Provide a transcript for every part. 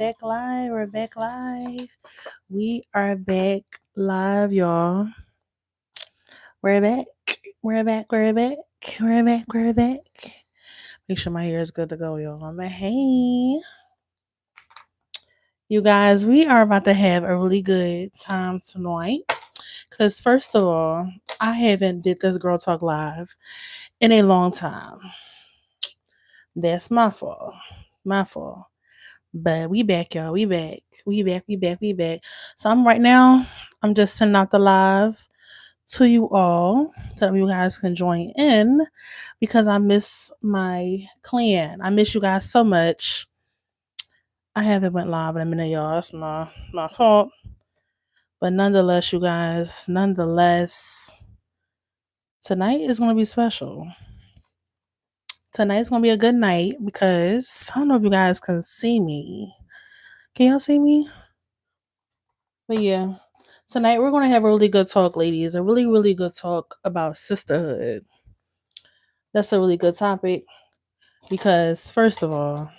back live. We're back live. We are back live, y'all. We're back. We're back. We're back. We're back. We're back. Make sure my hair is good to go, y'all. But hey, you guys, we are about to have a really good time tonight. Cause first of all, I haven't did this girl talk live in a long time. That's my fault. My fault. But we back, y'all. We back. We back. We back. We back. So I'm right now. I'm just sending out the live to you all so that you guys can join in because I miss my clan. I miss you guys so much. I haven't went live in a minute, y'all. That's my fault. But nonetheless, you guys, nonetheless, tonight is gonna be special. Tonight's gonna be a good night because I don't know if you guys can see me. Can y'all see me? But yeah, tonight we're going to have a really good talk, ladies. A really, really good talk about sisterhood. That's a really good topic because, first of all,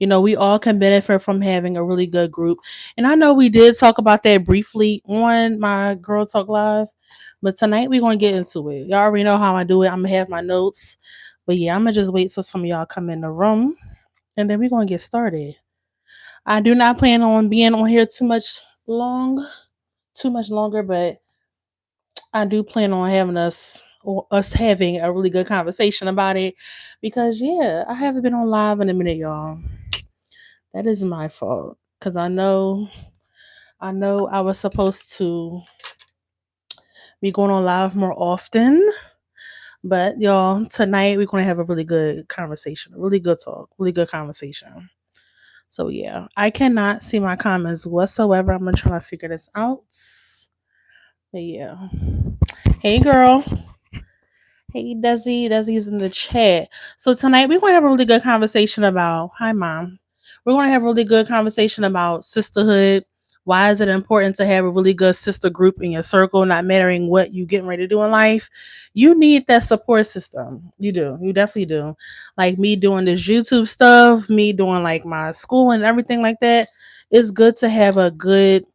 we all can benefit from having a really good group. And I know we did talk about that briefly on my Girl Talk Live, but tonight we're going to get into it. Y'all already know how I do it. I'm going to have my notes. But yeah, I'm going to just wait till some of y'all come in the room and then we're going to get started. I do not plan on being on here too much longer, but I do plan on having us having a really good conversation about it because yeah, I haven't been on live in a minute, y'all. That is my fault because I know I was supposed to be going on live more often, but y'all, tonight we're gonna have a really good conversation, a really good talk, really good conversation. So yeah, I cannot see my comments whatsoever. I'm gonna try to figure this out. But yeah, hey girl. Hey, Desi. Desi's in the chat. So tonight we're going to have a really good conversation about. Hi, mom. We're going to have a really good conversation about sisterhood. Why is it important to have a really good sister group in your circle, not mattering what you getting ready to do in life? You need that support system. You do. You definitely do. Like me doing this YouTube stuff, me doing like my school and everything like that. It's good to have a good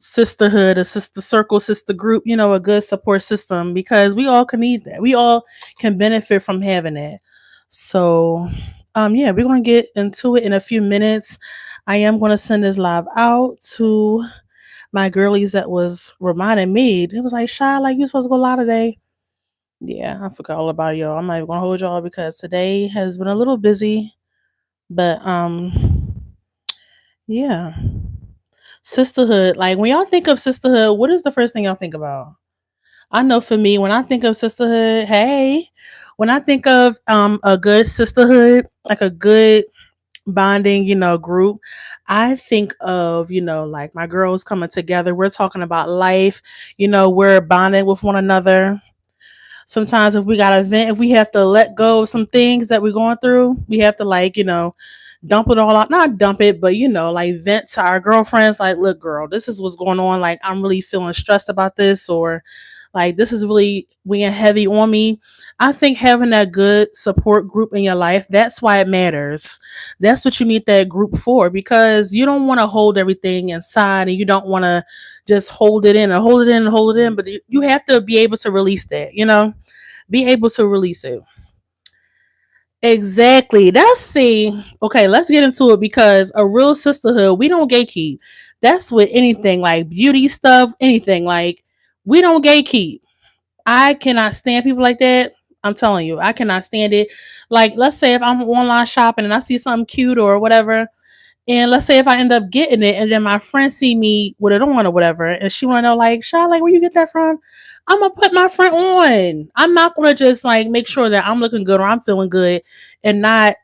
sisterhood, a sister circle, sister group, a good support system because we all can need that. We all can benefit from having it. So, yeah, we're going to get into it in a few minutes. I am going to send this live out to my girlies that was reminding me. It was like, Shy, like you supposed to go live today. Yeah, I forgot all about y'all. I'm not even gonna hold y'all because today has been a little busy. But yeah. Sisterhood. Like when y'all think of sisterhood, what is the first thing y'all think about? I know for me, when I think of sisterhood, hey, when I think of a good sisterhood, like a good bonding, group, I think of, like my girls coming together. We're talking about life, we're bonding with one another. Sometimes if we got a vent, if we have to let go of some things that we're going through, we have to like, dump it all out. Not dump it, but like vent to our girlfriends, like, look, girl, this is what's going on. Like, I'm really feeling stressed about this, or like this is really weighing heavy on me. I think having that good support group in your life, that's why it matters. That's what you need that group for, because you don't want to hold everything inside and you don't want to just hold it in and hold it in and hold it in, but you have to be able to release that, be able to release it. Exactly. That's see. Okay, let's get into it because a real sisterhood, we don't gatekeep. That's with anything like beauty stuff, anything like we don't gatekeep. I cannot stand people like that. I'm telling you, I cannot stand it. Like, let's say if I'm online shopping and I see something cute or whatever, and let's say if I end up getting it, and then my friend see me with it on or whatever, and she want to know like, "Shy, like where you get that from?" I'm gonna put my friend on. I'm not gonna just like make sure that I'm looking good or I'm feeling good, and not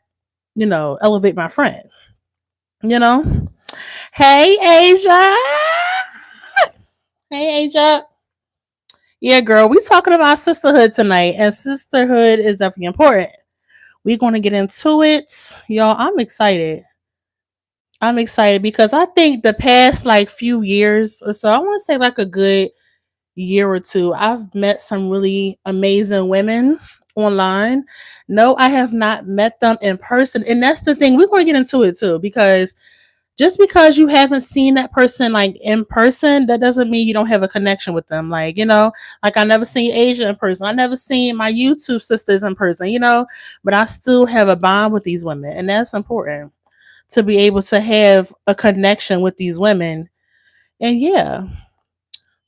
elevate my friend. You know. Hey Asia. Hey Asia. Yeah, girl, we talking about sisterhood tonight, and sisterhood is definitely important. We're gonna get into it, y'all. I'm excited. I'm excited because I think the past like few years or so, I want to say like a good year or two, I've met some really amazing women online. No, I have not met them in person. And that's the thing. We're going to get into it too, because just because you haven't seen that person like in person, that doesn't mean you don't have a connection with them. Like, like I never seen Asia in person. I never seen my YouTube sisters in person, but I still have a bond with these women. And that's important to be able to have a connection with these women. And yeah,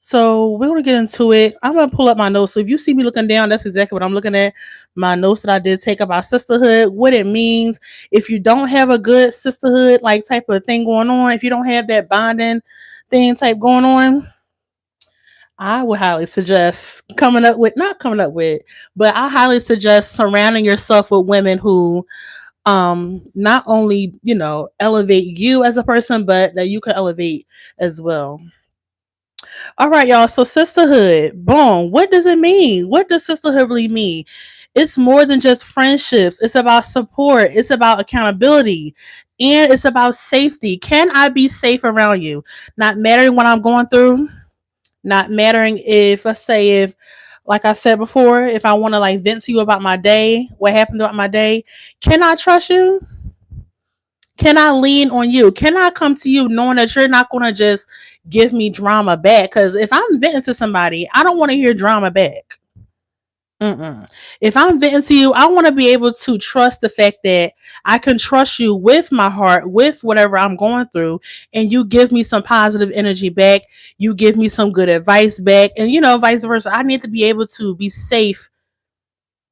so we're gonna get into it. I'm gonna pull up my notes. So if you see me looking down, that's exactly what I'm looking at. My notes that I did take about sisterhood, what it means. If you don't have a good sisterhood like type of thing going on, if you don't have that bonding thing type going on, I would highly suggest not coming up with, but I highly suggest surrounding yourself with women who not only, elevate you as a person, but that you can elevate as well. All right, y'all. So sisterhood, boom. What does it mean? What does sisterhood really mean? It's more than just friendships. It's about support. It's about accountability. And it's about safety. Can I be safe around you? Not mattering what I'm going through. Not mattering if, let's say, if, like I said before, if I want to like vent to you about my day, what happened throughout my day, can I trust you? Can I lean on you? Can I come to you knowing that you're not going to just give me drama back? Because if I'm venting to somebody, I don't want to hear drama back. Mm-mm. If I'm venting to you, I want to be able to trust the fact that I can trust you with my heart, with whatever I'm going through, and you give me some positive energy back. You give me some good advice back, and vice versa. I need to be able to be safe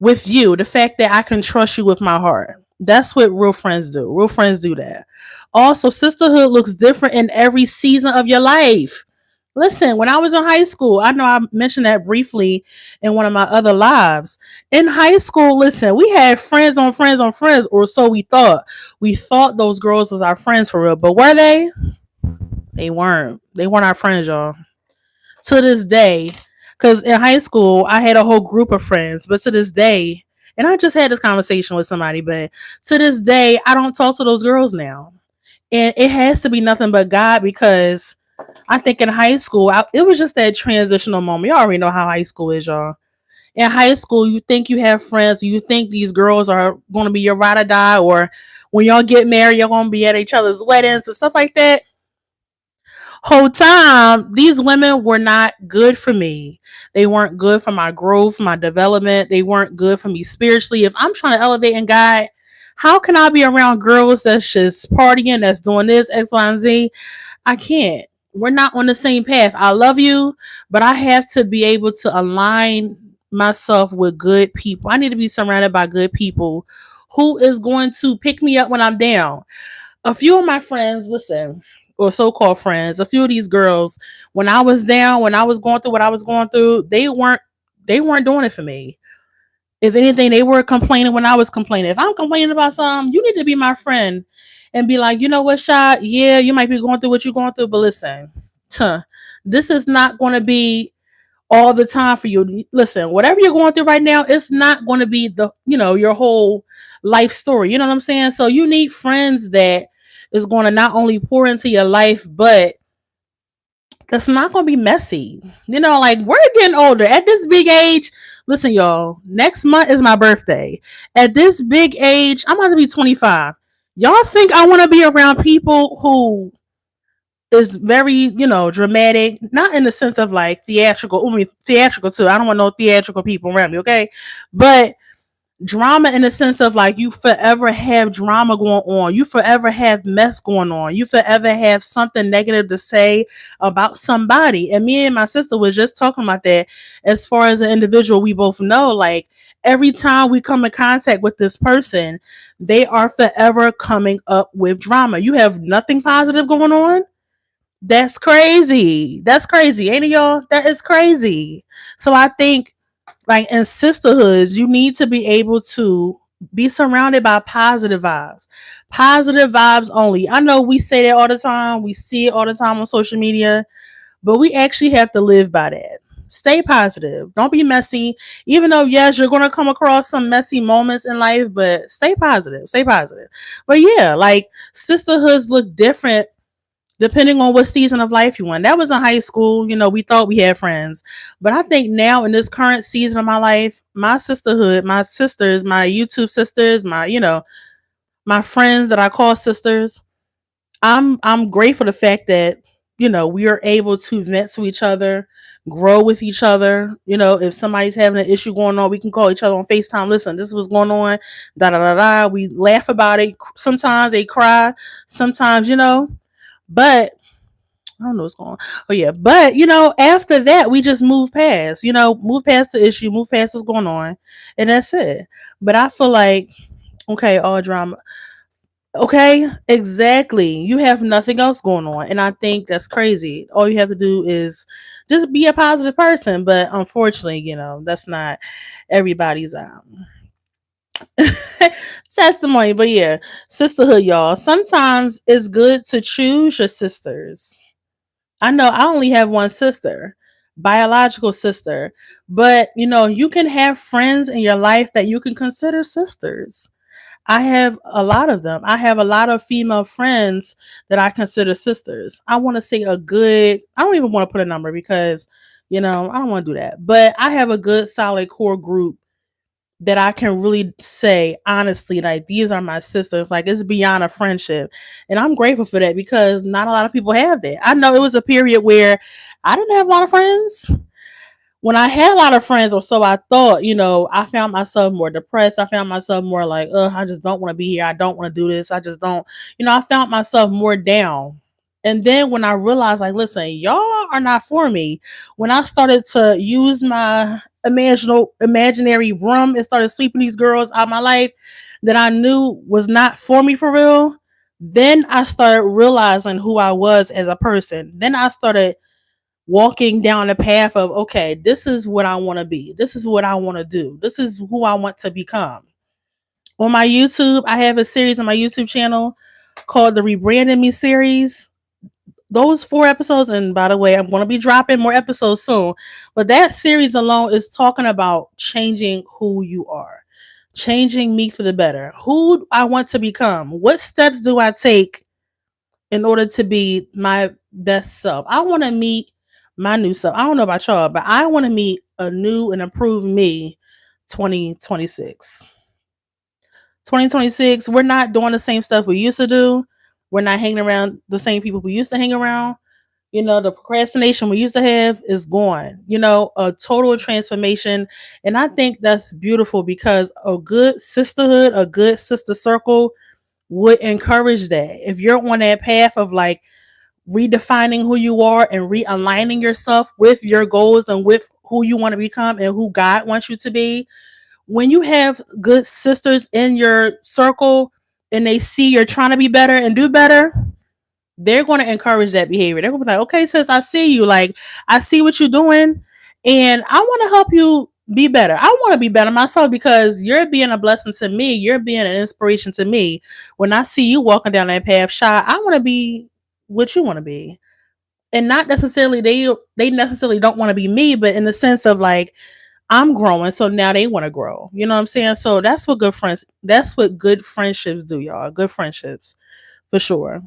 with you, the fact that I can trust you with my heart. That's what real friends do. Real friends do that. Also, sisterhood looks different in every season of your life. Listen, when I was in high school, I know I mentioned that briefly in one of my other lives. In high school, listen, we had friends on friends on friends, or so we thought. We thought those girls was our friends for real, but were they? They weren't. They weren't our friends, y'all. To this day, because in high school I had a whole group of friends, but to this day, and I just had this conversation with somebody, but to this day I don't talk to those girls now, and it has to be nothing but God, because I think in high school it was just that transitional moment. Y'all already know how high school is, y'all. In high school, you think you have friends, you think these girls are going to be your ride or die, or when y'all get married, you're going to be at each other's weddings and stuff like that. Whole time these women were not good for me. They weren't good for my growth, my development. They weren't good for me spiritually. If I'm trying to elevate in God, how can I be around girls that's just partying, that's doing this X, Y, and Z? I can't. We're not on the same path. I love you, but I have to be able to align myself with good people. I need to be surrounded by good people who is going to pick me up when I'm down. A few of my friends, listen, or so-called friends, a few of these girls, when I was down, when I was going through what I was going through, they weren't doing it for me. If anything, they were complaining when I was complaining. If I'm complaining about something, you need to be my friend and be like, you know what, shot? Yeah, you might be going through what you're going through, but listen, this is not going to be all the time for you. Listen, whatever you're going through right now, it's not going to be your whole life story. You know what I'm saying? So you need friends that is going to not only pour into your life, but that's not going to be messy. Like we're getting older at this big age. Listen, y'all, next month is my birthday. At this big age, I'm about to be 25. Y'all think I want to be around people who is very, dramatic, not in the sense of like theatrical. I mean, theatrical too. I don't want no theatrical people around me, okay? But drama in the sense of like you forever have drama going on. You forever have mess going on. You forever have something negative to say about somebody. And me and my sister was just talking about that as far as an individual we both know. Like every time we come in contact with this person, they are forever coming up with drama. You have nothing positive going on. That's crazy. That's crazy, ain't it, y'all? That is crazy. So I think, like in sisterhoods, you need to be able to be surrounded by positive vibes. Positive vibes only. I know we say that all the time. We see it all the time on social media, but we actually have to live by that. Stay positive. Don't be messy. Even though, yes, you're going to come across some messy moments in life, but stay positive. Stay positive. But yeah, like sisterhoods look different depending on what season of life you in. That was in high school. We thought we had friends. But I think now in this current season of my life, my sisterhood, my sisters, my YouTube sisters, my friends that I call sisters, I'm grateful for the fact that we are able to vent to each other, grow with each other. If somebody's having an issue going on, we can call each other on FaceTime. Listen, this is what's going on. Da da da da. We laugh about it. Sometimes they cry. Sometimes. But I don't know what's going on. Oh yeah, but after that, we just move past. Move past the issue, move past what's going on, and that's it. But I feel like okay, all drama. Okay, exactly. You have nothing else going on. And I think that's crazy. All you have to do is just be a positive person. But unfortunately, that's not everybody's testimony. But yeah, sisterhood, y'all. Sometimes it's good to choose your sisters. I know I only have one sister, biological sister. But you can have friends in your life that you can consider sisters. I have a lot of them. I have a lot of female friends that I consider sisters. I want to say I don't even want to put a number because, I don't want to do that. But I have a good solid core group that I can really say honestly, like these are my sisters. Like it's beyond a friendship. And I'm grateful for that because not a lot of people have that. I know it was a period where I didn't have a lot of friends when I had a lot of friends, or so I thought, I found myself more depressed. I found myself more like, I just don't want to be here. I don't want to do this. I just don't, I found myself more down. And then when I realized, like, listen, y'all are not for me. When I started to use my imaginary broom and started sweeping these girls out of my life that I knew was not for me for real, then I started realizing who I was as a person. Then I started walking down the path of okay, this is what I want to be, this is what I want to do, this is who I want to become. On my YouTube, I have a series on my YouTube channel called the Rebranding Me series. Those 4 episodes, and by the way, I'm going to be dropping more episodes soon, but that series alone is talking about changing who you are, changing me for the better, who I want to become, what steps do I take in order to be my best self. I want to meet my new self. I don't know about y'all, but I want to meet a new and improved me 2026. 2026, we're not doing the same stuff we used to do. We're not hanging around the same people we used to hang around. The procrastination we used to have is gone. A total transformation. And I think that's beautiful because a good sisterhood, a good sister circle would encourage that. If you're on that path of like redefining who you are and realigning yourself with your goals and with who you want to become and who God wants you to be, when you have good sisters in your circle and they see you're trying to be better and do better, they're going to encourage that behavior. They're going to be like, okay, sis, I see you. Like, I see what you're doing and I want to help you be better. I want to be better myself because you're being a blessing to me. You're being an inspiration to me. When I see you walking down that path, Shy, I want to be what you want to be. And not necessarily they necessarily don't want to be me, but in the sense of like I'm growing, so now they want to grow. You know what I'm saying? So that's what good friendships do, y'all. Good friendships for sure.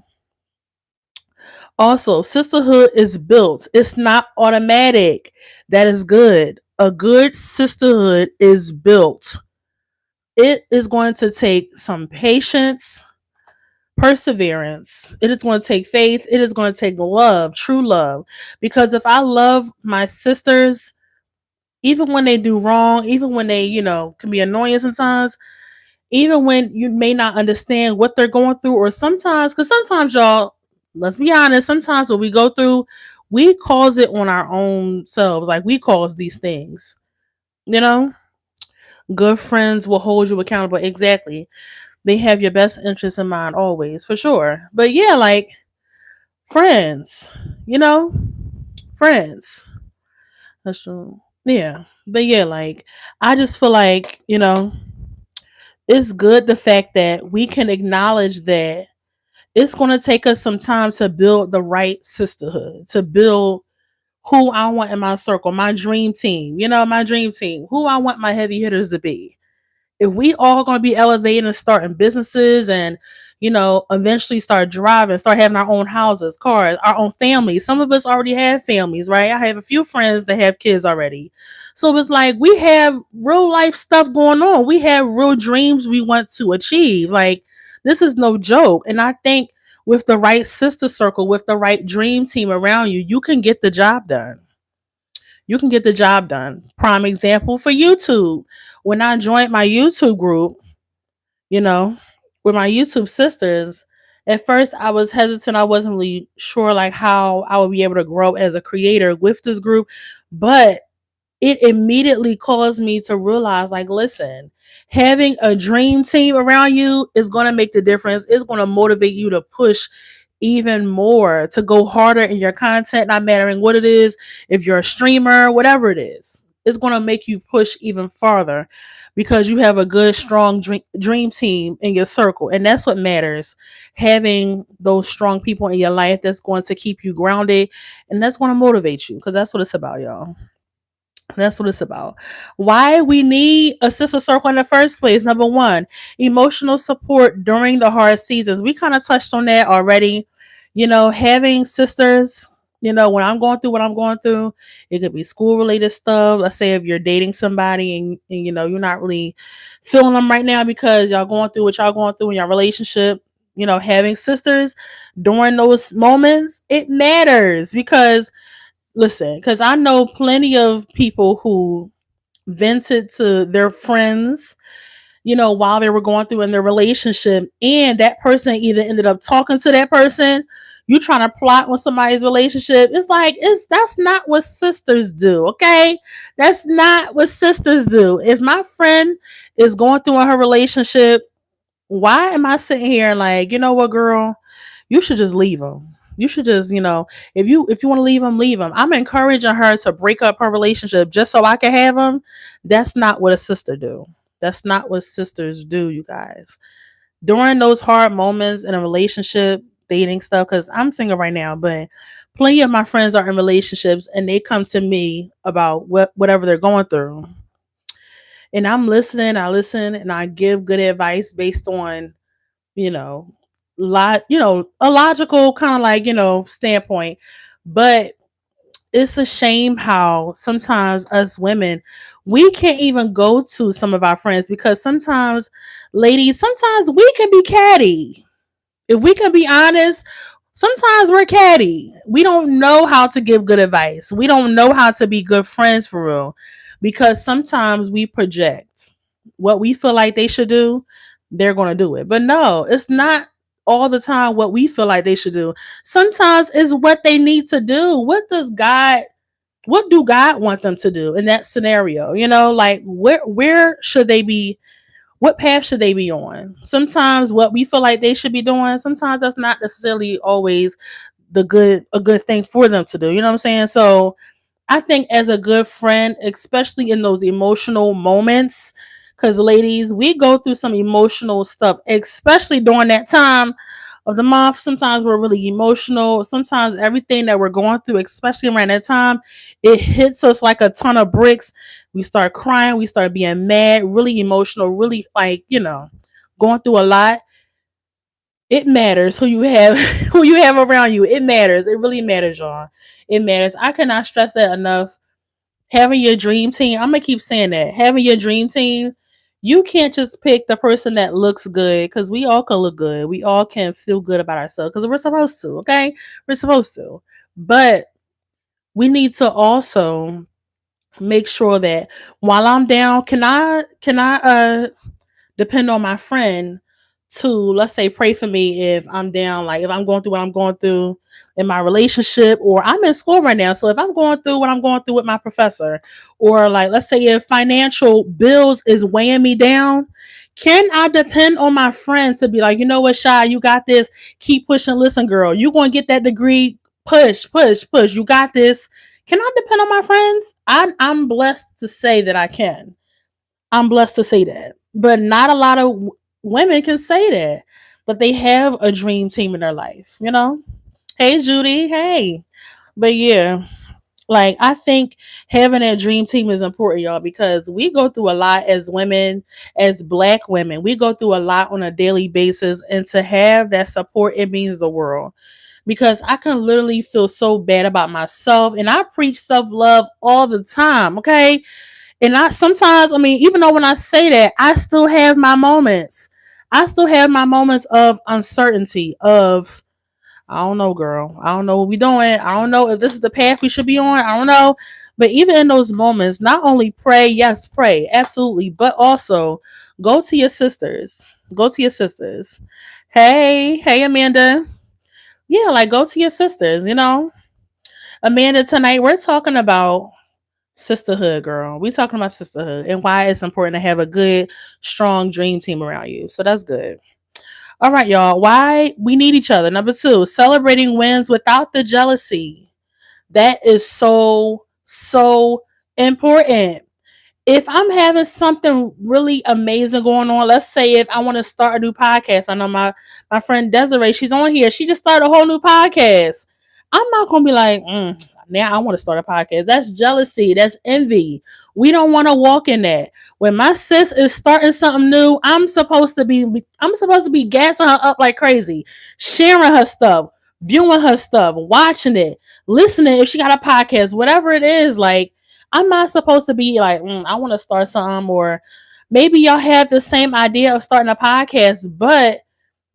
Also, sisterhood is built. It's not automatic. That is good. A good sisterhood is built. It is going to take some patience, perseverance. It is going to take faith. It is going to take love, true love. Because if I love my sisters, even when they do wrong, even when they, can be annoying sometimes, even when you may not understand what they're going through, or sometimes, because sometimes, y'all, let's be honest, sometimes what we go through, we cause it on our own selves. Like we cause these things, you know? Good friends will hold you accountable. Exactly. They have your best interests in mind always, for sure. But yeah, like friends, you know, friends. That's true. Yeah. But yeah, like I just feel like, it's good the fact that we can acknowledge that it's going to take us some time to build the right sisterhood, to build who I want in my circle, my dream team, my dream team, who I want my heavy hitters to be. If we all going to be elevating and starting businesses and, eventually start driving, start having our own houses, cars, our own families. Some of us already have families, right? I have a few friends that have kids already. So it's like we have real life stuff going on. We have real dreams we want to achieve. Like, this is no joke. And I think with the right sister circle, with the right dream team around you, you can get the job done. You can get the job done. Prime example for YouTube. When I joined my YouTube group, you know, with my YouTube sisters, at first I was hesitant. I wasn't really sure like how I would be able to grow as a creator with this group, but it immediately caused me to realize like, listen, having a dream team around you is going to make the difference. It's going to motivate you to push even more, to go harder in your content, not mattering what it is. If you're a streamer, whatever it is, it's going to make you push even farther because you have a good strong dream team in your circle, and that's what matters. Having those strong people in your life that's going to keep you grounded and that's going to motivate you, because that's what it's about, y'all. That's what it's about. Why we need a sister circle in the first place. Number one, emotional support during the hard seasons. We kind of touched on that already. Having sisters, when I'm going through what I'm going through, it could be school related stuff. Let's say if you're dating somebody and you're not really feeling them right now because y'all going through what y'all going through in your relationship. Having sisters during those moments, it matters because listen, because I know plenty of people who vented to their friends, while they were going through in their relationship, and that person either ended up talking to that person. You trying to plot on somebody's relationship. It's like, that's not what sisters do, okay? That's not what sisters do. If my friend is going through in her relationship, why am I sitting here like, you know what, girl? You should just leave him. You should just, if you want to leave him, leave him. I'm encouraging her to break up her relationship just so I can have him. That's not what a sister do. That's not what sisters do, you guys. During those hard moments in a relationship, dating stuff, because I'm single right now, but plenty of my friends are in relationships and they come to me about whatever they're going through. And I'm listening, I listen, and I give good advice based on you know, a logical kind of like, standpoint. But it's a shame how sometimes us women, we can't even go to some of our friends because sometimes, ladies, sometimes we can be catty. If we can be honest, sometimes we're catty. We don't know how to give good advice. We don't know how to be good friends for real because sometimes we project what we feel like they should do, they're going to do it. But no, it's not all the time what we feel like they should do. Sometimes it's what they need to do. What do God want them to do in that scenario? Like where should they be, what path should they be on? Sometimes what we feel like they should be doing, sometimes that's not necessarily always a good thing for them to do. You know what I'm saying? So I think as a good friend, especially in those emotional moments, because ladies, we go through some emotional stuff, especially during that time of the month. Sometimes we're really emotional. Sometimes everything that we're going through, especially around that time, it hits us like a ton of bricks. We start crying, we start being mad, really emotional, really like, going through a lot. It matters who you have who you have around you. It matters. It really matters, y'all. It matters. I cannot stress that enough. Having your dream team, I'm gonna keep saying that. Having your dream team, you can't just pick the person that looks good, because we all can look good. We all can feel good about ourselves because we're supposed to, okay? We're supposed to. But we need to also make sure that while I'm down, can I depend on my friend to, let's say, pray for me if I'm down, like if I'm going through what I'm going through in my relationship, or I'm in school right now. So if I'm going through what I'm going through with my professor, or like let's say if financial bills is weighing me down, can I depend on my friend to be like, you know what, Shy, you got this. Keep pushing. Listen, girl, you're going to get that degree. Push, push, push. You got this. Can I depend on my friends? I'm blessed to say that I can. I'm blessed to say that. But not a lot of women can say that. But they have a dream team in their life, Hey, Judy. Hey. But yeah, Like, I think having that dream team is important, y'all, because we go through a lot as women, as black women. We go through a lot on a daily basis, and to have that support, it means the world. Because I can literally feel so bad about myself, and I preach self love all the time, okay? And I sometimes, I mean, even though when I say that, I still have my moments. I still have my moments of uncertainty, of I don't know, girl. I don't know what we're doing. I don't know if this is the path we should be on. I don't know. But even in those moments, not only pray, yes, pray, absolutely, but also go to your sisters. Go to your sisters. Hey, Amanda. Yeah, like go to your sisters, you know. Amanda, tonight we're talking about sisterhood, girl. We're talking about sisterhood and why it's important to have a good, strong dream team around you. So that's good. All right, y'all. Why we need each other. Number two, celebrating wins without the jealousy. That is so important. If I'm having something really amazing going on, let's say if I want to start a new podcast, I know my friend Desiree, she's on here. She just started a whole new podcast. I'm not gonna be like, now I want to start a podcast. That's jealousy. That's envy. We don't want to walk in that. When my sis is starting something new, I'm supposed to be gassing her up like crazy, sharing her stuff, viewing her stuff, watching it, listening if she got a podcast, whatever it is. Like, I'm not supposed to be like, I want to start something, or maybe y'all have the same idea of starting a podcast, but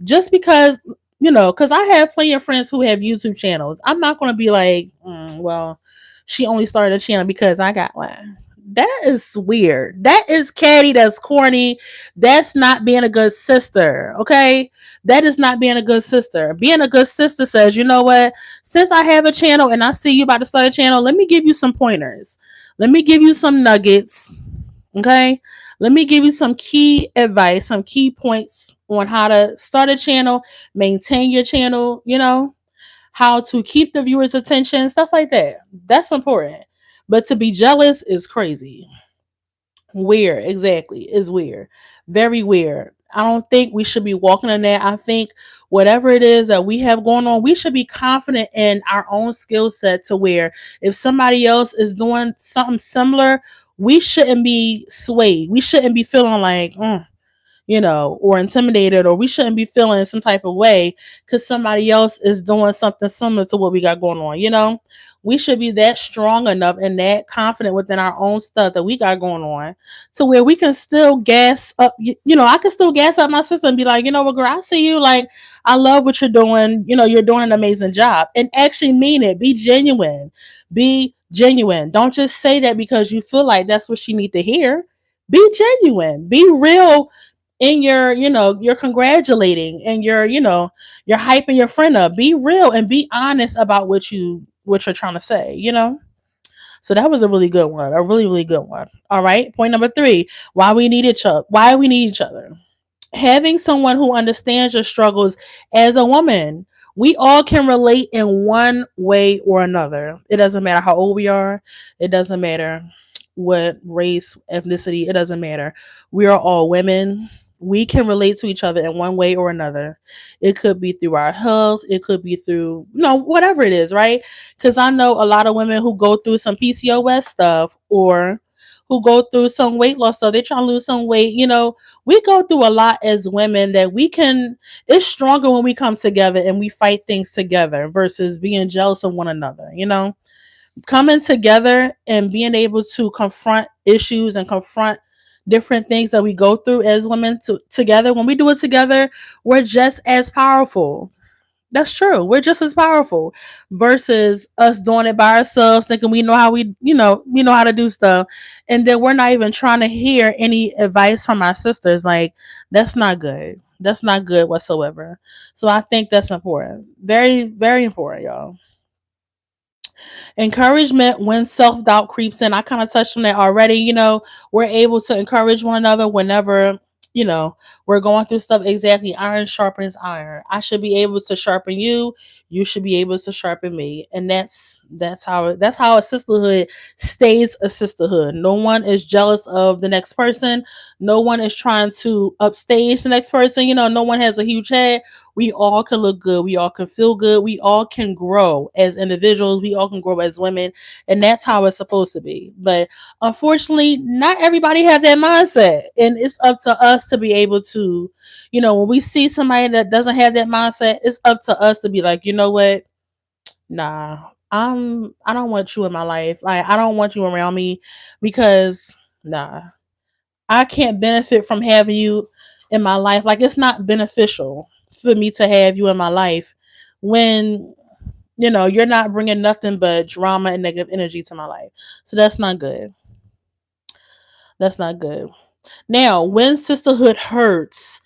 just because, because I have plenty of friends who have YouTube channels, I'm not going to be like, well, she only started a channel because I got one. That is weird. That is catty. That's corny. That's not being a good sister. Okay. That is not being a good sister. Being a good sister says, you know what? Since I have a channel and I see you about to start a channel, let me give you some pointers. Let me give you some nuggets. Okay. Let me give you some key advice, some key points on how to start a channel, maintain your channel, how to keep the viewers' attention, stuff like that. That's important. But to be jealous is crazy. Weird, exactly. Is weird. Very weird. I don't think we should be walking in that. I think whatever it is that we have going on, we should be confident in our own skill set to where if somebody else is doing something similar, we shouldn't be swayed. We shouldn't be feeling like, or intimidated, or we shouldn't be feeling some type of way because somebody else is doing something similar to what we got going on. We should be that strong enough and that confident within our own stuff that we got going on to where we can still gas up. I can still gas up my sister and be like, you know what, girl, I see you. Like, I love what you're doing. You're doing an amazing job, and actually mean it. Be genuine. Be genuine. Don't just say that because you feel like that's what she need to hear. Be genuine. Be real in your, you're congratulating and you're hyping your friend up. Be real and be honest about what you're trying to say. So that was a really good one, a really, really good one. All right, point number three: why we need each other. Having someone who understands your struggles as a woman. We all can relate in one way or another. It doesn't matter how old we are. It doesn't matter what race, ethnicity. It doesn't matter. We are all women. We can relate to each other in one way or another. It could be through our health. It could be through, whatever it is, right? Because I know a lot of women who go through some PCOS stuff, or who go through some weight loss stuff. They try to lose some weight. We go through a lot as women that it's stronger when we come together and we fight things together versus being jealous of one another. Coming together and being able to confront issues and confront different things that we go through as women together. When we do it together, we're just as powerful. That's true. We're just as powerful versus us doing it by ourselves, thinking we know how we know how to do stuff. And then we're not even trying to hear any advice from our sisters. Like, that's not good. That's not good whatsoever. So I think that's important. Very, very important, y'all. Encouragement when self doubt creeps in. I kind of touched on that already. We're able to encourage one another whenever, you know, We're going through stuff. Exactly. Iron sharpens iron. I should be able to sharpen you. You should be able to sharpen me. And that's how a sisterhood stays a sisterhood. No one is jealous of the next person. No one is trying to upstage the next person. No one has a huge head. We all can look good. We all can feel good. We all can grow as individuals. We all can grow as women. And that's how it's supposed to be. But unfortunately, not everybody have that mindset. And it's up to us to be able to, when we see somebody that doesn't have that mindset, it's up to us to be like, you know what? Nah, I don't want you in my life. Like, I don't want you around me because nah, I can't benefit from having you in my life. Like, it's not beneficial for me to have you in my life when you're not bringing nothing but drama and negative energy to my life. So that's not good. That's not good. Now, when sisterhood hurts,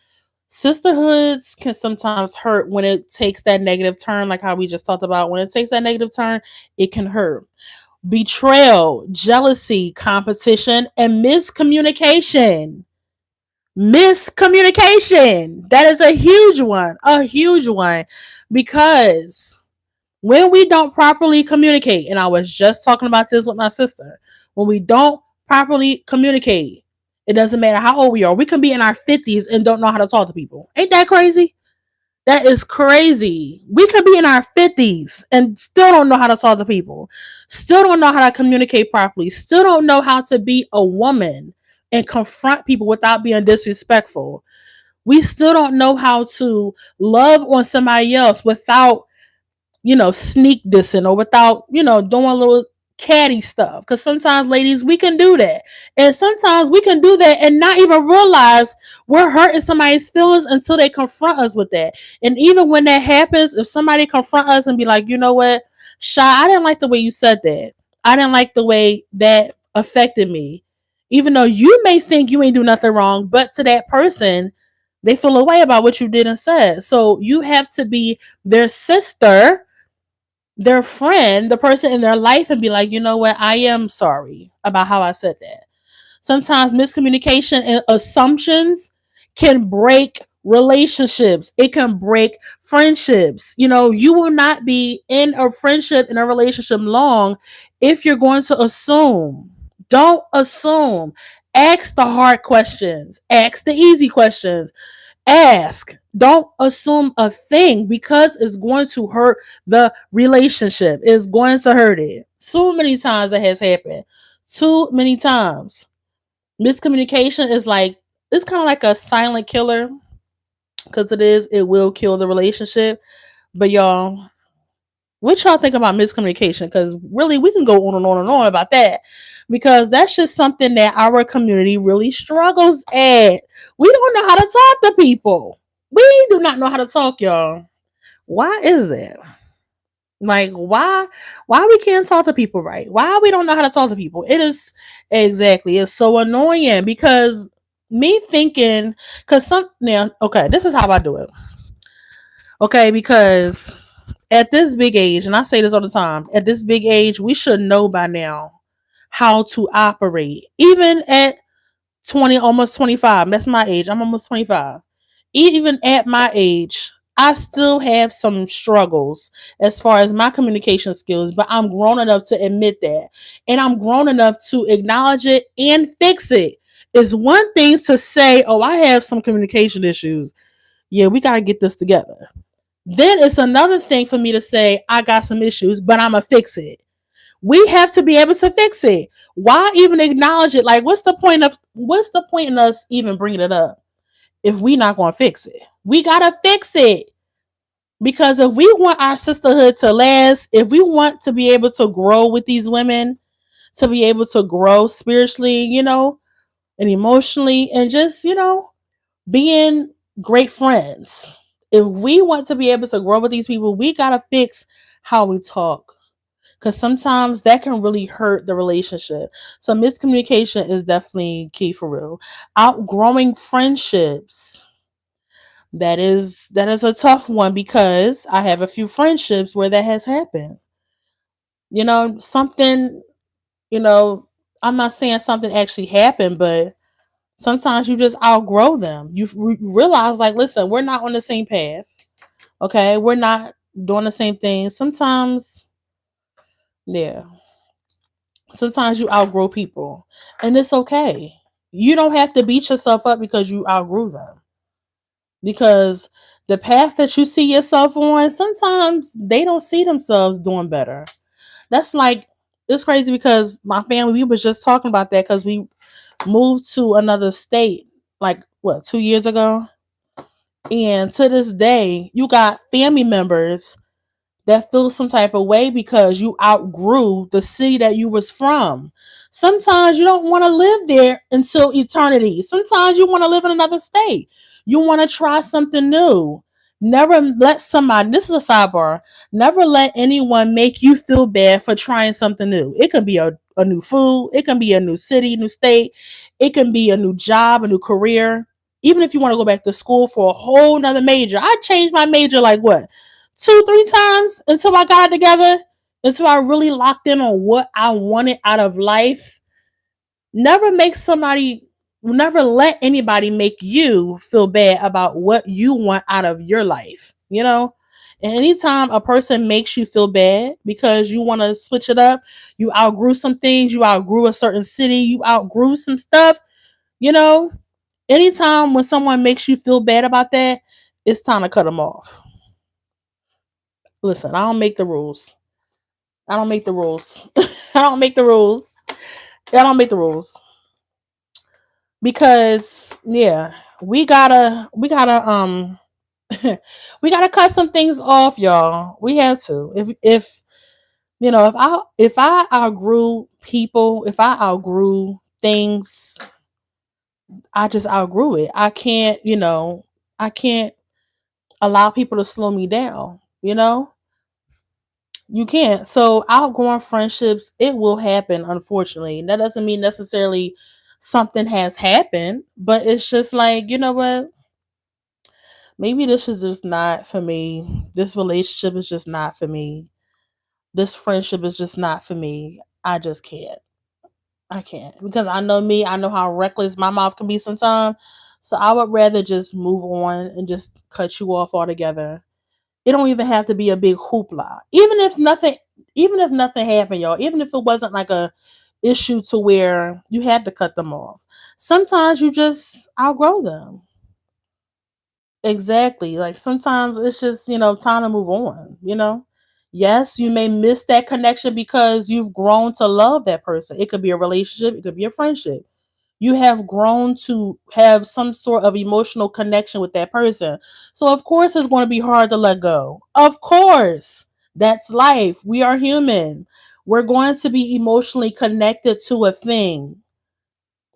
sisterhoods can sometimes hurt when it takes that negative turn, like how we just talked about. When it takes that negative turn, it can hurt. Betrayal, jealousy, competition, and miscommunication. Miscommunication. That is a huge one. A huge one. Because when we don't properly communicate, and I was just talking about this with my sister, when we don't properly communicate, it doesn't matter how old we are. We can be in our 50s and don't know how to talk to people. Ain't that crazy? That is crazy. We could be in our 50s and still don't know how to talk to people. Still don't know how to communicate properly. Still don't know how to be a woman and confront people without being disrespectful. We still don't know how to love on somebody else without sneak dissing or without, doing a little catty stuff. Because sometimes, ladies, we can do that. And sometimes we can do that and not even realize we're hurting somebody's feelings until they confront us with that. And even when that happens, if somebody confront us and be like, you know what, Shy, I didn't like the way you said that. I didn't like the way that affected me. Even though you may think you ain't do nothing wrong, but to that person, they feel a way about what you did and said. So you have to be their sister, their friend, the person in their life, and be like, you know what, I am sorry about how I said that. Sometimes miscommunication and assumptions can break relationships. It can break friendships. You will not be in a friendship, in a relationship long if you're going to assume. Don't assume. Ask the hard questions. Ask the easy questions. Ask. Don't assume a thing because it's going to hurt the relationship. It's going to hurt it. Too many times it has happened. Too many times. Miscommunication is like, it's kind of like a silent killer because it will kill the relationship. But y'all, what y'all think about miscommunication? Because really, we can go on and on and on about that because that's just something that our community really struggles at. We don't know how to talk to people. We do not know how to talk, y'all. Why is that? Like, why we can't talk to people right? Why we don't know how to talk to people? It is exactly. It's so annoying because me thinking, because some now, okay, this is how I do it. Okay, because at this big age, and I say this all the time, at this big age, we should know by now how to operate. Even at 20, almost 25. That's my age. I'm almost 25. Even at my age, I still have some struggles as far as my communication skills, but I'm grown enough to admit that. And I'm grown enough to acknowledge it and fix it. It's one thing to say, oh, I have some communication issues. Yeah, we got to get this together. Then it's another thing for me to say, I got some issues, but I'm going to fix it. We have to be able to fix it. Why even acknowledge it? Like, what's the point in us even bringing it up if we not going to fix it? We got to fix it. Because if we want our sisterhood to last, if we want to be able to grow with these women, to be able to grow spiritually, and emotionally, and just, being great friends. If we want to be able to grow with these people, we got to fix how we talk. Because sometimes that can really hurt the relationship. So miscommunication is definitely key for real. Outgrowing friendships. That is a tough one because I have a few friendships where that has happened. Something, you know, I'm not saying something actually happened, but Sometimes you just outgrow them. You realize, like, listen, we're not on the same path. Okay, we're not doing the same thing. Sometimes, yeah, sometimes you outgrow people, and it's okay. You don't have to beat yourself up because you outgrew them. Because the path that you see yourself on, sometimes they don't see themselves doing better. That's like, it's crazy because my family, we was just talking about that because we moved to another state like what, 2 years ago. And to this day, you got family members that feel some type of way because you outgrew the city that you was from. Sometimes you don't want to live there until eternity. Sometimes you want to live in another state. You want to try something new. Never let somebody, this is a sidebar, never let anyone make you feel bad for trying something new. It can be a new food, it can be a new city, new state, it can be a new job, a new career. Even if you want to go back to school for a whole nother major. I changed my major like what, 2, 3 times until I got it together, until I really locked in on what I wanted out of life. Never make somebody, never let anybody make you feel bad about what you want out of your life, you know? And anytime a person makes you feel bad because you want to switch it up, you outgrew some things, you outgrew a certain city, you outgrew some stuff, you know? Anytime when someone makes you feel bad about that, it's time to cut them off. Listen, I don't make the rules. I don't make the rules. I don't make the rules. I don't make the rules because yeah, we gotta we gotta cut some things off, y'all. We have to. If you know, if I outgrew people, if I outgrew things, I just outgrew it. I can't, I can't allow people to slow me down. You can't. So outgrowing friendships, it will happen, unfortunately. That doesn't mean necessarily something has happened, but it's just like, you know what? Maybe this is just not for me. This relationship is just not for me. This friendship is just not for me. I just can't. I can't. Because I know me, I know how reckless my mouth can be sometimes. So I would rather just move on and just cut you off altogether. It don't even have to be a big hoopla. Even if nothing happened, y'all, even if it wasn't like a issue to where you had to cut them off. Sometimes you just outgrow them. Exactly. Like sometimes it's just, time to move on. Yes, you may miss that connection because you've grown to love that person. It could be a relationship, it could be a friendship. You have grown to have some sort of emotional connection with that person. So, of course, it's going to be hard to let go. Of course, that's life. We are human. We're going to be emotionally connected to a thing.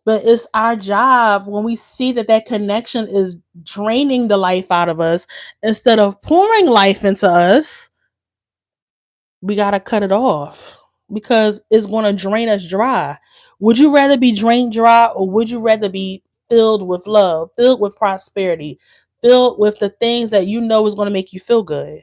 But it's our job when we see that that connection is draining the life out of us instead of pouring life into us, we got to cut it off because it's going to drain us dry. Would you rather be drained dry or would you rather be filled with love, filled with prosperity, filled with the things that you know is going to make you feel good?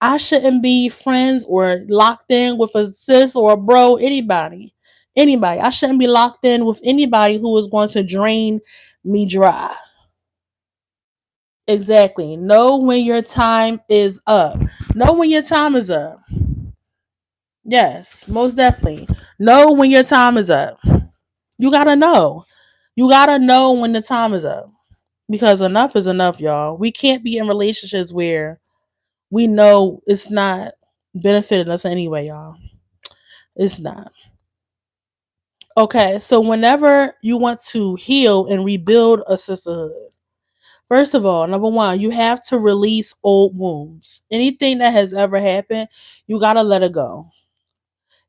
I shouldn't be friends or locked in with a sis or a bro, anybody. Anybody. I shouldn't be locked in with anybody who is going to drain me dry. Exactly. Know when your time is up. Know when your time is up. Yes, most definitely. Know when your time is up. You gotta know. You gotta know when the time is up. Because enough is enough, y'all. We can't be in relationships where we know it's not benefiting us anyway, y'all. It's not. Okay, so whenever you want to heal and rebuild a sisterhood, first of all, number one, you have to release old wounds. Anything that has ever happened, you gotta let it go.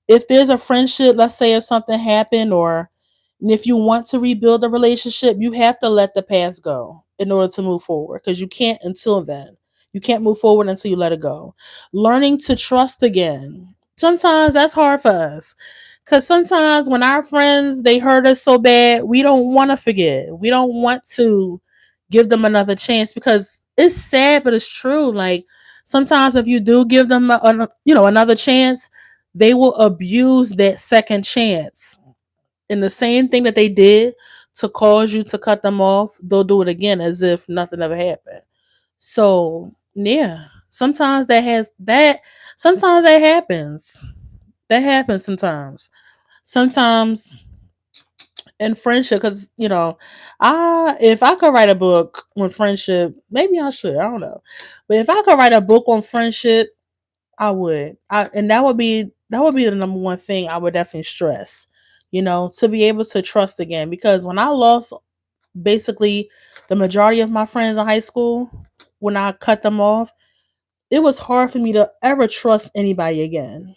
If there's a friendship, let's say if something happened or if you want to rebuild a relationship, you have to let the past go in order to move forward because you can't until then. You can't move forward until you let it go. Learning to trust again. Sometimes that's hard for us because sometimes when our friends they hurt us so bad, we don't want to forget. We don't want to give them another chance because it's sad, but it's true. Like sometimes if you do give them another chance, they will abuse that second chance. And the same thing that they did to cause you to cut them off, they'll do it again as if nothing ever happened. So yeah, sometimes that has that. Sometimes that happens. That happens sometimes. Sometimes in friendship, because I if I could write a book on friendship, maybe I should. I don't know, but if I could write a book on friendship, I would. And that would be the number one thing I would definitely stress. To be able to trust again, because when I lost basically the majority of my friends in high school, when I cut them off, it was hard for me to ever trust anybody again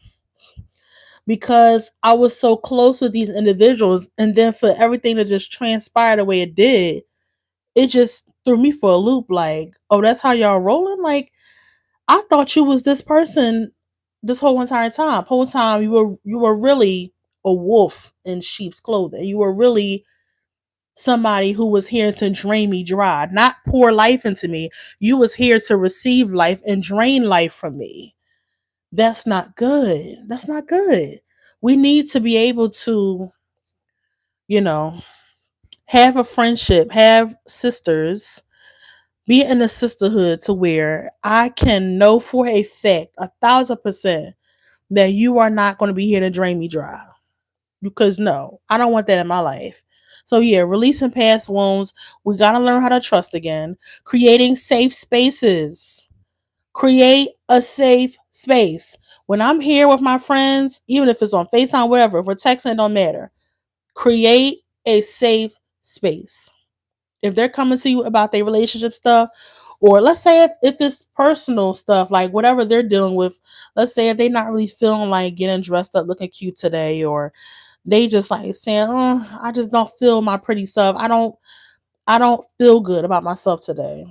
because I was so close with these individuals, and then for everything to just transpire the way it did, it just threw me for a loop. Like, oh, that's how y'all rolling? Like, I thought you was this person this whole entire time. Whole time you were really a wolf in sheep's clothing. You were really somebody who was here to drain me dry, not pour life into me. You was here to receive life and drain life from me. That's not good. That's not good. We need to be able to, you know, have a friendship, have sisters, be in a sisterhood to where I can know for a fact, 1,000%, that you are not going to be here to drain me dry. Because no, I don't want that in my life. So yeah, releasing past wounds. We got to learn how to trust again. Creating safe spaces. Create a safe space. When I'm here with my friends, even if it's on FaceTime, wherever, if we're texting, it don't matter. Create a safe space. If they're coming to you about their relationship stuff, or let's say if it's personal stuff, like whatever they're dealing with, let's say if they're not really feeling like getting dressed up looking cute today, or they just like saying, oh, I just don't feel my pretty self. I don't feel good about myself today.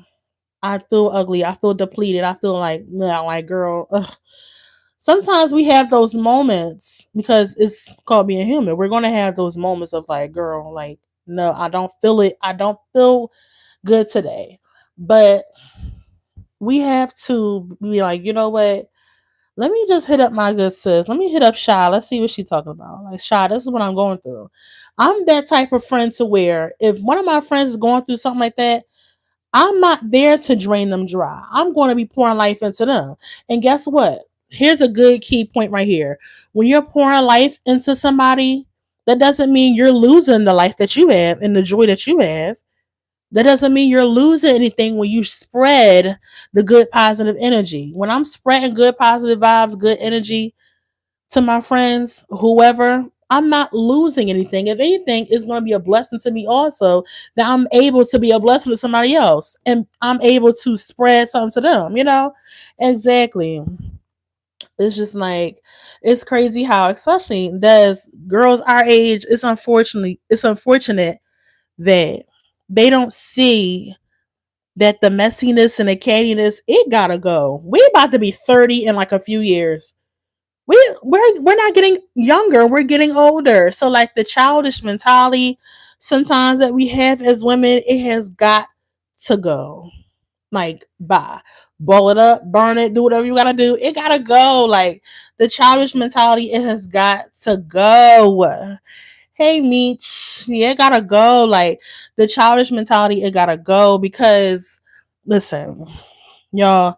I feel ugly. I feel depleted. I feel like, yeah, like girl. Ugh. Sometimes we have those moments because it's called being human. We're gonna have those moments of like, girl, like, no, I don't feel it. I don't feel good today. But we have to be like, you know what? Let me just hit up my good sis. Let me hit up Shy. Let's see what she's talking about. Like, Shy, this is what I'm going through. I'm that type of friend to where if one of my friends is going through something like that, I'm not there to drain them dry. I'm going to be pouring life into them. And guess what? Here's a good key point right here. When you're pouring life into somebody, that doesn't mean you're losing the life that you have and the joy that you have. That doesn't mean you're losing anything when you spread the good positive energy. When I'm spreading good positive vibes, good energy to my friends, whoever, I'm not losing anything. If anything, it's going to be a blessing to me also, that I'm able to be a blessing to somebody else and I'm able to spread something to them. Exactly. It's just like, it's crazy how, especially there's girls our age, it's unfortunate that they don't see that the messiness and the cattiness, it gotta go. We about to be 30 in like a few years. We're not getting younger, we're getting older. So like the childish mentality sometimes that we have as women, it has got to go. Like, bye. Ball it up, burn it, do whatever you gotta do. It gotta go. Like the childish mentality, it has got to go. Hey Meech, yeah, it gotta go. Like the childish mentality, it gotta go because listen, y'all,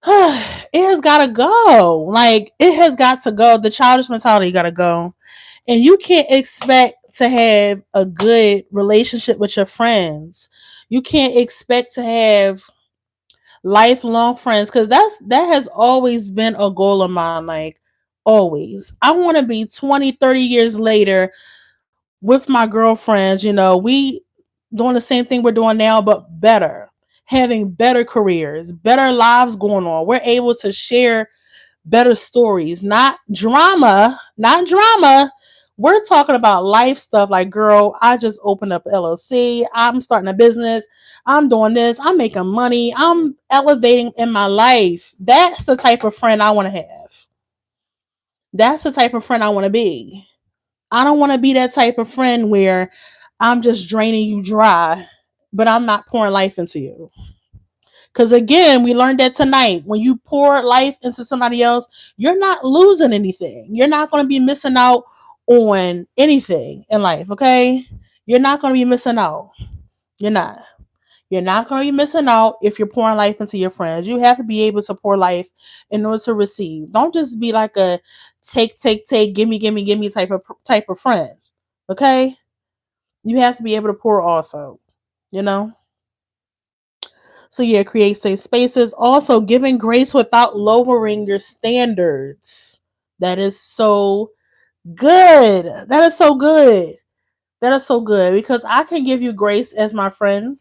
it has gotta go. Like it has got to go. The childish mentality gotta go. And you can't expect to have a good relationship with your friends. You can't expect to have lifelong friends because that has always been a goal of mine. Like always. I want to be 20, 30 years later with my girlfriends, we doing the same thing we're doing now, but better, having better careers, better lives going on. We're able to share better stories, not drama, not drama. We're talking about life stuff like, girl, I just opened up LLC. I'm starting a business. I'm doing this. I'm making money. I'm elevating in my life. That's the type of friend I want to have. That's the type of friend I want to be. I don't want to be that type of friend where I'm just draining you dry, but I'm not pouring life into you. Because again, we learned that tonight. When you pour life into somebody else, you're not losing anything. You're not going to be missing out on anything in life, okay? You're not going to be missing out. You're not. You're not going to be missing out if you're pouring life into your friends. You have to be able to pour life in order to receive. Don't just be like a take, gimme type of friend. Okay? You have to be able to pour also, you know? So yeah, create safe spaces. Also giving grace without lowering your standards. That is so good. That is so good. That is so good because I can give you grace as my friend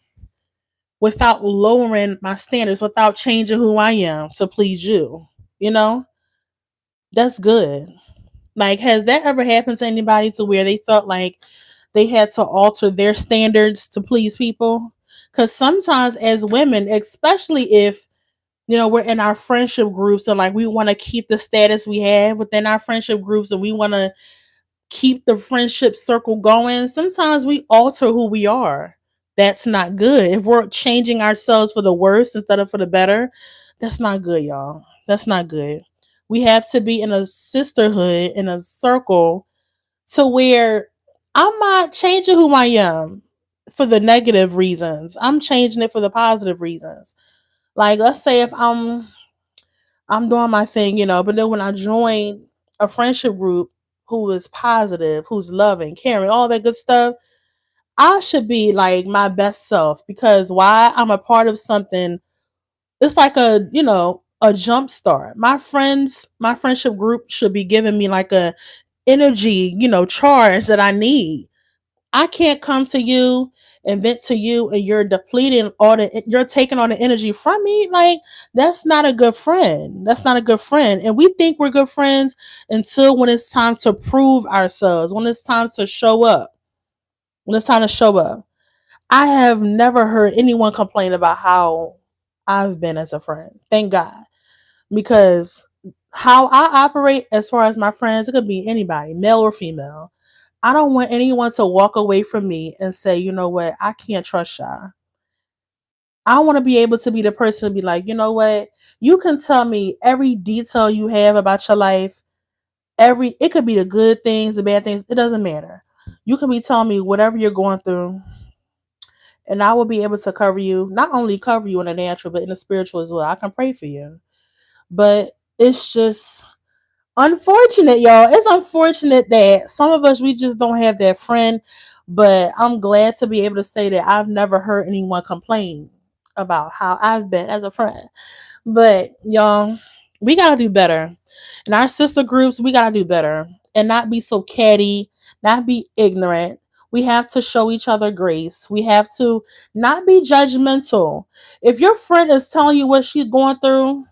without lowering my standards, without changing who I am to please you. You know, that's good. Like, has that ever happened to anybody to where they felt like they had to alter their standards to please people? Because sometimes, as women, especially if we're in our friendship groups and like we want to keep the status we have within our friendship groups and we want to keep the friendship circle going, sometimes we alter who we are. That's not good. If we're changing ourselves for the worse instead of for the better, that's not good, y'all. That's not good. We have to be in a sisterhood, in a circle, to where I'm not changing who I am for the negative reasons. I'm changing it for the positive reasons. Like, let's say if I'm doing my thing, but then when I join a friendship group who is positive, who's loving, caring, all that good stuff, I should be like my best self because why? I'm a part of something. It's like a jump start. My friendship group should be giving me like a energy, charge that I need. I can't come to you and vent to you and you're taking all the energy from me. Like, that's not a good friend. That's not a good friend. And we think we're good friends until when it's time to prove ourselves, when it's time to show up. When it's time to show up. I have never heard anyone complain about how I've been as a friend. Thank God. Because how I operate as far as my friends, it could be anybody, male or female. I don't want anyone to walk away from me and say, you know what, I can't trust y'all. I want to be able to be the person to be like, you know what, you can tell me every detail you have about your life. It could be the good things, the bad things. It doesn't matter. You can be telling me whatever you're going through, and I will be able to cover you, not only cover you in the natural, but in the spiritual as well. I can pray for you. But it's just unfortunate, y'all. It's unfortunate that some of us we just don't have that friend. But I'm glad to be able to say that I've never heard anyone complain about how I've been as a friend. But y'all, we gotta do better. In our sister groups, we gotta do better and not be so catty, not be ignorant. We have to show each other grace. We have to not be judgmental. If your friend is telling you what she's going through,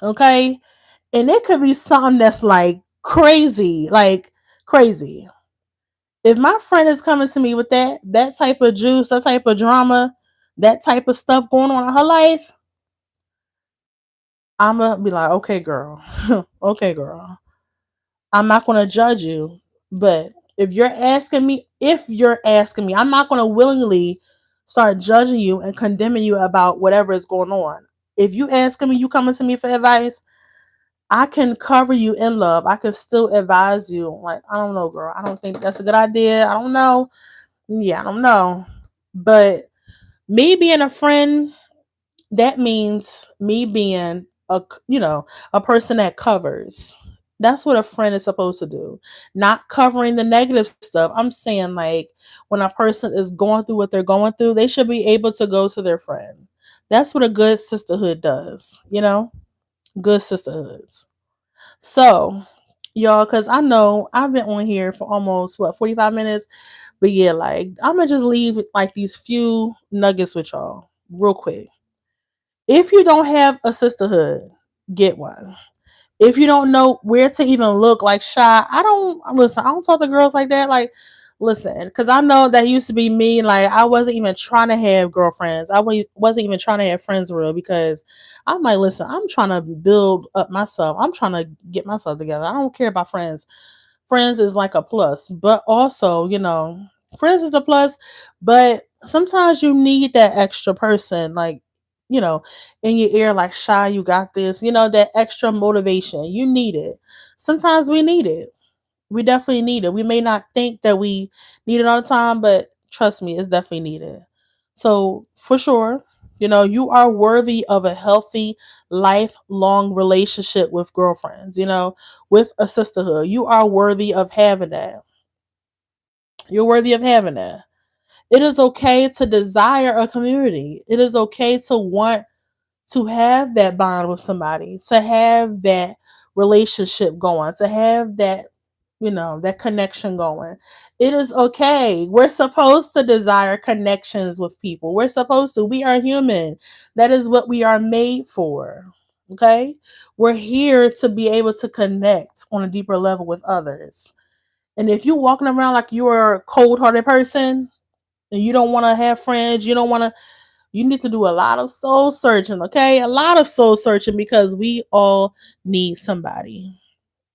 okay, and it could be something that's like crazy. If my friend is coming to me with that type of juice, that type of drama, that type of stuff going on in her life, I'm gonna be like, okay, girl, okay, girl. I'm not gonna judge you, but if you're asking me, I'm not gonna willingly start judging you and condemning you about whatever is going on. If you asking me, you coming to me for advice, I can cover you in love. I can still advise you. Like, I don't know, girl. I don't think that's a good idea. I don't know. Yeah, I don't know. But me being a friend, that means me being a person that covers. That's what a friend is supposed to do. Not covering the negative stuff. I'm saying, like, when a person is going through what they're going through, they should be able to go to their friend. That's what a good sisterhood does. Good sisterhoods. So, y'all, because I know I've been on here for almost 45 minutes, but yeah, like, I'm gonna just leave like these few nuggets with y'all real quick. If you don't have a sisterhood, get one. If you don't know where to even look, like, shy, I don't talk to girls like that. Like, listen, because I know that used to be me. Like, I wasn't even trying to have girlfriends. Wasn't even trying to have friends real because I'm like, listen, I'm trying to build up myself. I'm trying to get myself together. I don't care about friends. Friends is like a plus, but also, friends is a plus, but sometimes you need that extra person, like, you know, in your ear, like, shy, you got this, that extra motivation. You need it. Sometimes we need it. We definitely need it. We may not think that we need it all the time, but trust me, it's definitely needed. So, for sure, you are worthy of a healthy, lifelong relationship with girlfriends, with a sisterhood. You are worthy of having that. You're worthy of having that. It is okay to desire a community. It is okay to want to have that bond with somebody, to have that relationship going, to have that connection going. It is okay. We're supposed to desire connections with people. We're supposed to. We are human. That is what we are made for. Okay? We're here to be able to connect on a deeper level with others. And if you're walking around like you're a cold hearted person and you don't want to have friends, you need to do a lot of soul searching, okay? A lot of soul searching because we all need somebody.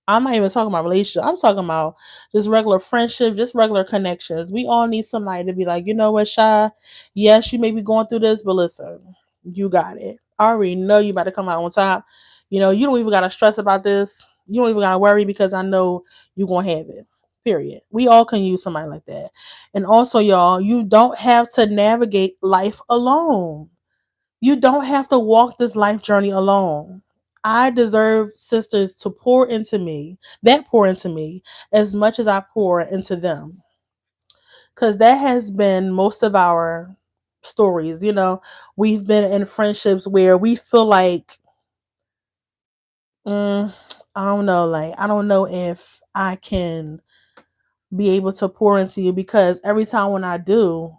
I'm not even talking about relationship. I'm talking about just regular friendship, just regular connections. We all need somebody to be like, you know what, Shy? Yes, you may be going through this, but listen, you got it. I already know you about to come out on top. You don't even gotta stress about this. You don't even gotta worry because I know you're gonna have it. Period. We all can use somebody like that. And also, y'all, you don't have to navigate life alone. You don't have to walk this life journey alone. I deserve sisters to pour into me as much as I pour into them. Because that has been most of our stories. We've been in friendships where we feel like, I don't know, like, I don't know if I can be able to pour into you because every time when I do,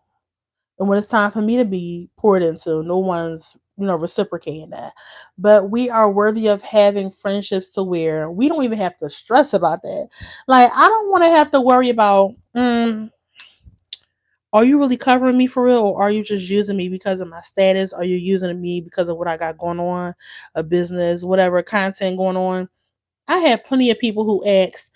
and when it's time for me to be poured into, no one's, reciprocating that. But we are worthy of having friendships to where we don't even have to stress about that. Like, I don't want to have to worry about, are you really covering me for real? Or are you just using me because of my status? Are you using me because of what I got going on, a business, whatever content going on? I had plenty of people who asked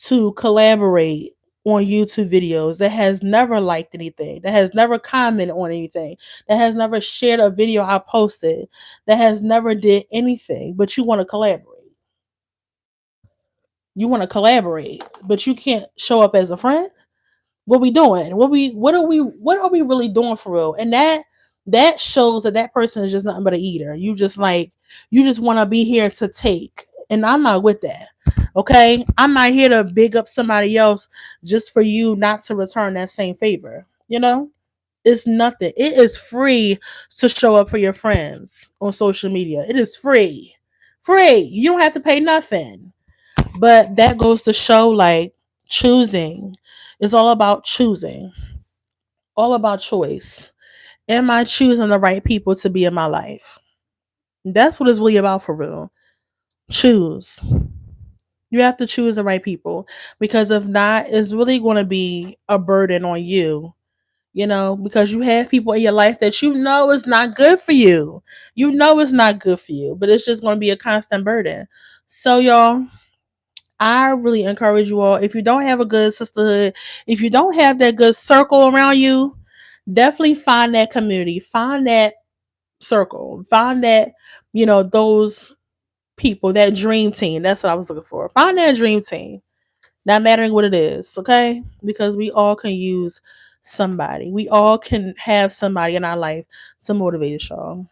to collaborate on YouTube videos that has never liked anything, that has never commented on anything, that has never shared a video I posted, that has never did anything, but you want to collaborate. You want to collaborate, but you can't show up as a friend. What we doing? What are we really doing for real? And that shows that person is just nothing but a eater. You just want to be here to take. And I'm not with that. Okay? I'm not here to big up somebody else just for you not to return that same favor. It's nothing. It is free to show up for your friends on social media. It is free. Free. You don't have to pay nothing. But that goes to show, like, choosing. It's all about choosing. All about choice. Am I choosing the right people to be in my life? That's what it's really about for real. Choose. You have to choose the right people because if not, it's really going to be a burden on you. Because you have people in your life that is not good for you. It's not good for you, but it's just going to be a constant burden. So, y'all, I really encourage you all, if you don't have a good sisterhood, if you don't have that good circle around you, definitely find that community, find that circle, find that, those people, that dream team. That's what I was looking for. Find that dream team, not mattering what it is, okay? Because we all can use somebody. We all can have somebody in our life to motivate us, y'all.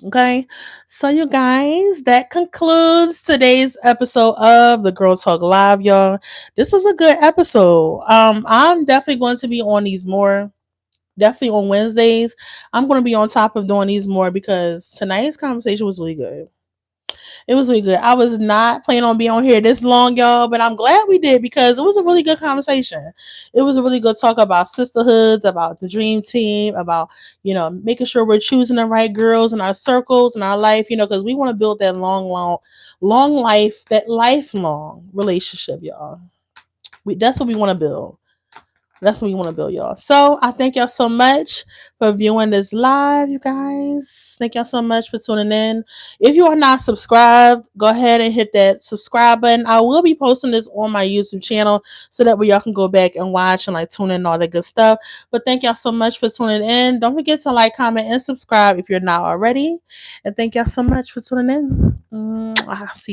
Okay, so you guys, that concludes today's episode of the Girl Talk Live, y'all. This was a good episode. I'm definitely going to be on these more. Definitely on Wednesdays. I'm going to be on top of doing these more because tonight's conversation was really good. It was really good. I was not planning on being on here this long, y'all, but I'm glad we did because it was a really good conversation. It was a really good talk about sisterhoods, about the dream team, about, making sure we're choosing the right girls in our circles in our life, because we want to build that long life, that lifelong relationship, y'all. That's what we want to build. That's what we want to build, y'all. So I thank y'all so much for viewing this live, you guys. Thank y'all so much for tuning in. If you are not subscribed, go ahead and hit that subscribe button. I will be posting this on my YouTube channel so that way y'all can go back and watch and tune in and all that good stuff. But thank y'all so much for tuning in. Don't forget to comment, and subscribe if you're not already. And thank y'all so much for tuning in. I'll see y'all.